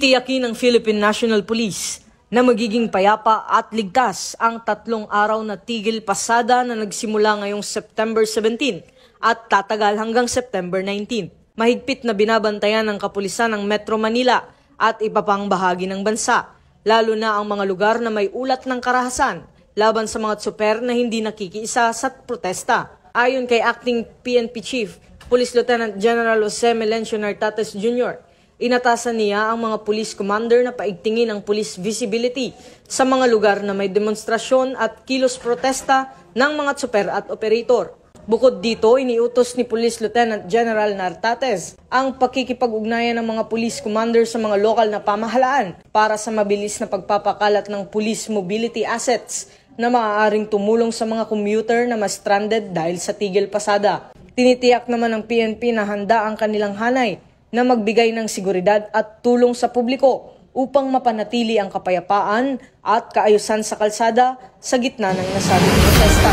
Titiyakin ng Philippine National Police na magiging payapa at ligtas ang 3 araw na tigil pasada na nagsimula ngayong September 17 at tatagal hanggang September 19. Mahigpit na binabantayan ng kapulisan ng Metro Manila at iba pang bahagi ng bansa, lalo na ang mga lugar na may ulat ng karahasan laban sa mga tsuper na hindi nakikiisa sa protesta. Ayon kay Acting PNP Chief, Police Lieutenant General Jose Melencio Nartates Jr., inatasan niya ang mga police commander na paigtingin ang police visibility sa mga lugar na may demonstrasyon at kilos protesta ng mga tsuper at operator. Bukod dito, iniutos ni Police Lieutenant General Nartates ang pakikipag-ugnayan ng mga police commander sa mga lokal na pamahalaan para sa mabilis na pagpapakalat ng police mobility assets na maaaring tumulong sa mga commuter na ma-stranded dahil sa tigil pasada. Tinitiyak naman ng PNP na handa ang kanilang hanay na magbigay ng seguridad at tulong sa publiko upang mapanatili ang kapayapaan at kaayusan sa kalsada sa gitna ng nasabing protesta.